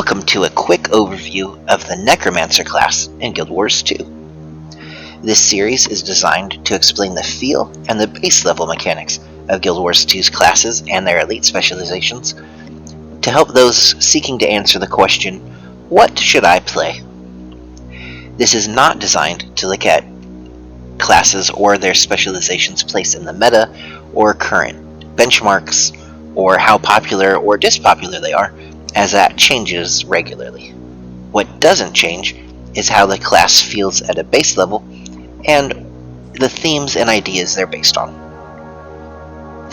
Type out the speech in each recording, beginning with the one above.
Welcome to a quick overview of the Necromancer class in Guild Wars 2. This series is designed to explain the feel and the base level mechanics of Guild Wars 2's classes and their elite specializations, to help those seeking to answer the question, what should I play? This is not designed to look at classes or their specializations placed in the meta or current benchmarks, or how popular or dispopular they are, as that changes regularly. What doesn't change is how the class feels at a base level and the themes and ideas they're based on.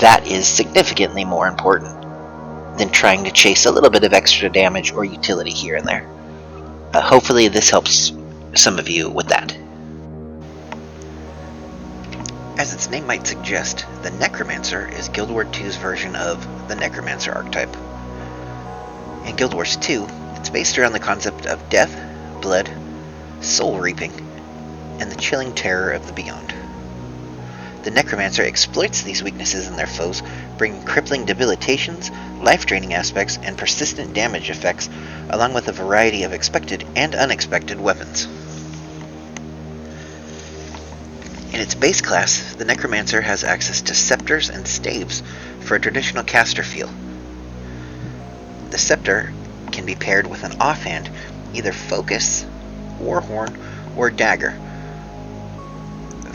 That is significantly more important than trying to chase a little bit of extra damage or utility here and there. Hopefully this helps some of you with that. As its name might suggest, the Necromancer is Guild Wars 2's version of the Necromancer archetype. In Guild Wars 2, it's based around the concept of death, blood, soul reaping, and the chilling terror of the beyond. The Necromancer exploits these weaknesses in their foes, bringing crippling debilitations, life-draining aspects, and persistent damage effects, along with a variety of expected and unexpected weapons. In its base class, the Necromancer has access to scepters and staves for a traditional caster feel. The scepter can be paired with an offhand, either Focus, Warhorn, or Dagger.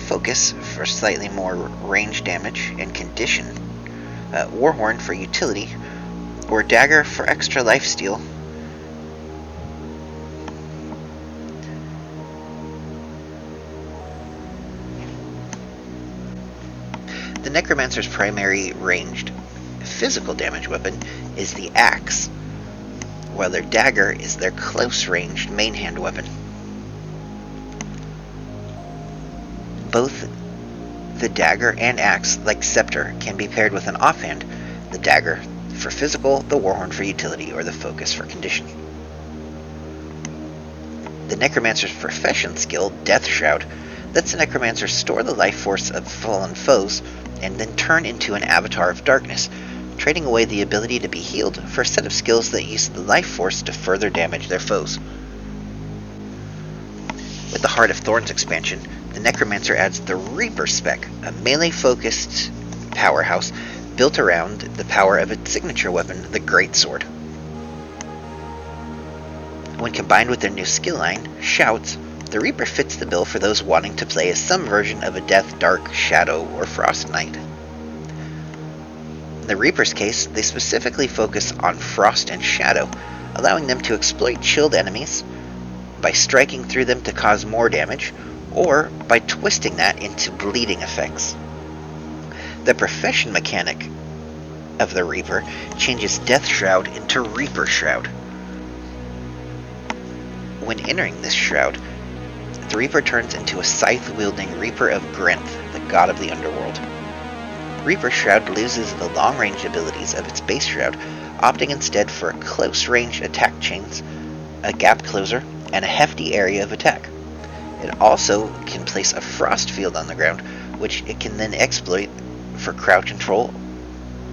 Focus for slightly more range damage and condition, Warhorn for utility, or Dagger for extra lifesteal. The Necromancer's primary ranged physical damage weapon is the axe, while their dagger is their close-ranged main hand weapon. Both the dagger and axe, like scepter, can be paired with an offhand, the dagger for physical, the warhorn for utility, or the focus for condition. The Necromancer's profession skill, Death Shroud, lets the Necromancer store the life force of fallen foes and then turn into an avatar of darkness, trading away the ability to be healed for a set of skills that use the life force to further damage their foes. With the Heart of Thorns expansion, the Necromancer adds the Reaper spec, a melee-focused powerhouse built around the power of its signature weapon, the Greatsword. When combined with their new skill line, Shouts, the Reaper fits the bill for those wanting to play as some version of a Death, Dark, Shadow, or Frost Knight. In the Reaper's case, they specifically focus on Frost and Shadow, allowing them to exploit chilled enemies by striking through them to cause more damage, or by twisting that into bleeding effects. The profession mechanic of the Reaper changes Death Shroud into Reaper Shroud. When entering this shroud, the Reaper turns into a scythe-wielding Reaper of Grenth, the god of the underworld. Reaper Shroud loses the long-range abilities of its base shroud, opting instead for close-range attack chains, a gap closer, and a hefty area of attack. It also can place a frost field on the ground, which it can then exploit for crowd control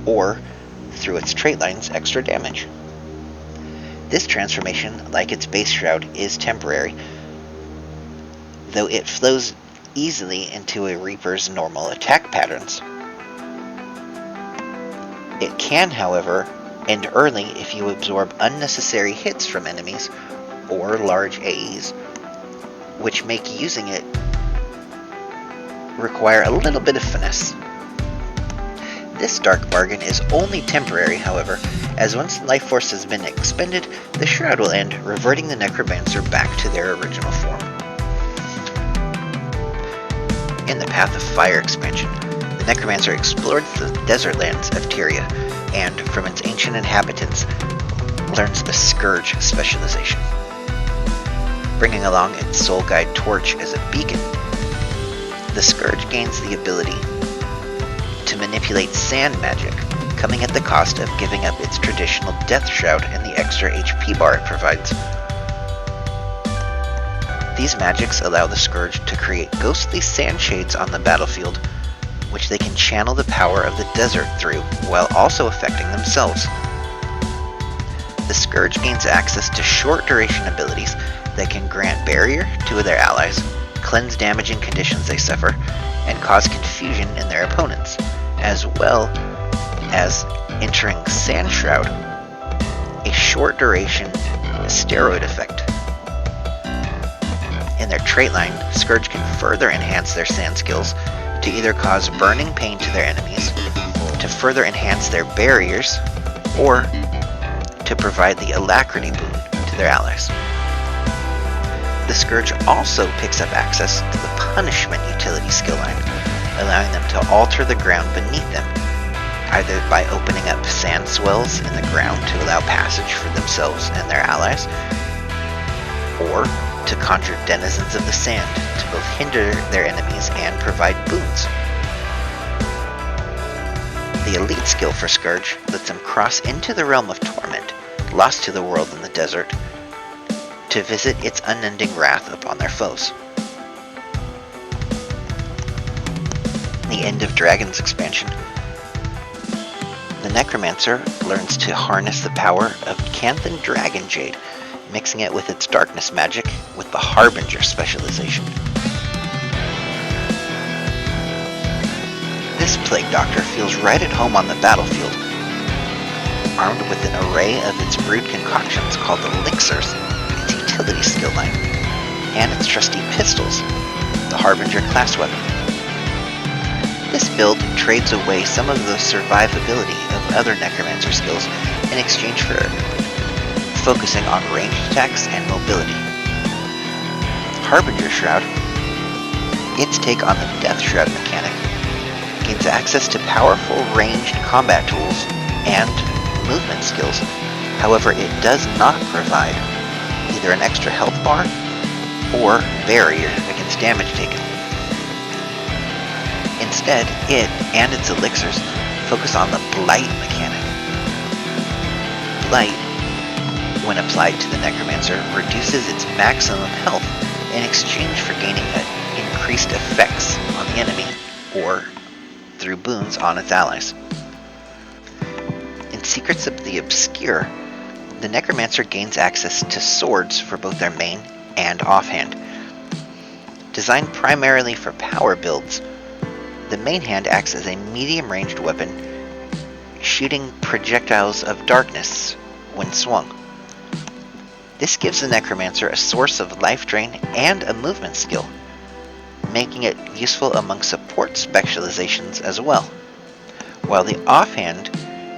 or, through its trait lines, extra damage. This transformation, like its base shroud, is temporary, though it flows easily into a Reaper's normal attack patterns. It can, however, end early if you absorb unnecessary hits from enemies or large AEs, which make using it require a little bit of finesse. This dark bargain is only temporary, however, as once life force has been expended, the shroud will end, reverting the Necromancer back to their original form. In the Path of Fire expansion, the Necromancer explored the desert lands of Tyria, and, from its ancient inhabitants, learns the Scourge specialization. Bringing along its Soul Guide Torch as a beacon, the Scourge gains the ability to manipulate sand magic, coming at the cost of giving up its traditional Death Shroud and the extra HP bar it provides. These magics allow the Scourge to create ghostly sand shades on the battlefield, which they can channel the power of the desert through, while also affecting themselves. The Scourge gains access to short duration abilities that can grant barrier to their allies, cleanse damaging conditions they suffer, and cause confusion in their opponents, as well as entering Sand Shroud, a short duration steroid effect. In their trait line, Scourge can further enhance their sand skills to either cause burning pain to their enemies, to further enhance their barriers, or to provide the alacrity boon to their allies. The Scourge also picks up access to the Punishment utility skill line, allowing them to alter the ground beneath them, either by opening up sand swells in the ground to allow passage for themselves and their allies, or to conjure denizens of the sand to both hinder their enemies and provide boons. The elite skill for Scourge lets them cross into the realm of torment, lost to the world in the desert, to visit its unending wrath upon their foes. The End of Dragons expansion, the Necromancer learns to harness the power of Canthan Dragon Jade, mixing it with its darkness magic with the Harbinger specialization. This Plague Doctor feels right at home on the battlefield, armed with an array of its brewed concoctions called elixirs, its utility skill line, and its trusty pistols, the Harbinger class weapon. This build trades away some of the survivability of other Necromancer skills in exchange for focusing on ranged attacks and mobility. Harbinger Shroud, its take on the Death Shroud mechanic, gains access to powerful ranged combat tools and movement skills. However, it does not provide either an extra health bar or barrier against damage taken. Instead, it and its elixirs focus on the Blight mechanic. Blight, when applied to the Necromancer, reduces its maximum health in exchange for gaining increased effects on the enemy or through boons on its allies. In Secrets of the Obscure, the Necromancer gains access to swords for both their main and offhand. Designed primarily for power builds, the main hand acts as a medium-ranged weapon, shooting projectiles of darkness when swung. This gives the Necromancer a source of life drain and a movement skill, making it useful among support specializations as well, while the offhand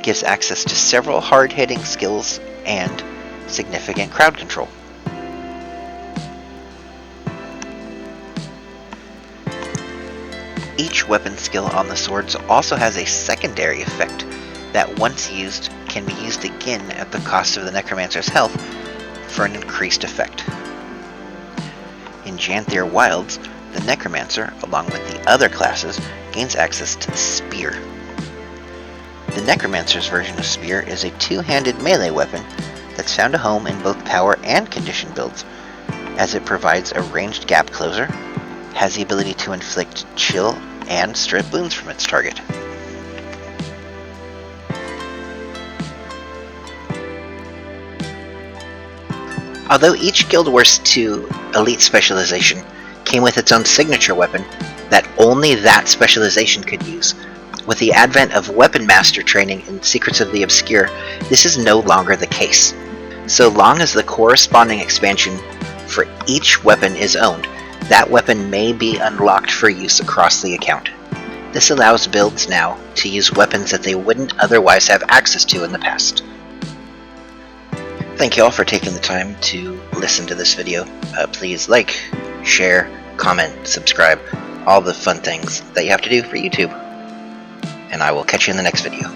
gives access to several hard-hitting skills and significant crowd control. Each weapon skill on the swords also has a secondary effect that, once used, can be used again at the cost of the Necromancer's health for an increased effect. In Janthier Wilds, the Necromancer, along with the other classes, gains access to the Spear. The Necromancer's version of Spear is a two-handed melee weapon that's found a home in both power and condition builds, as it provides a ranged gap closer, has the ability to inflict chill and strip boons from its target. Although each Guild Wars 2 elite specialization came with its own signature weapon that only that specialization could use, with the advent of Weapon Master training in Secrets of the Obscure, this is no longer the case. So long as the corresponding expansion for each weapon is owned, that weapon may be unlocked for use across the account. This allows builds now to use weapons that they wouldn't otherwise have access to in the past. Thank you all for taking the time to listen to this video. Please like, share, comment, subscribe, all the fun things that you have to do for YouTube. And I will catch you in the next video.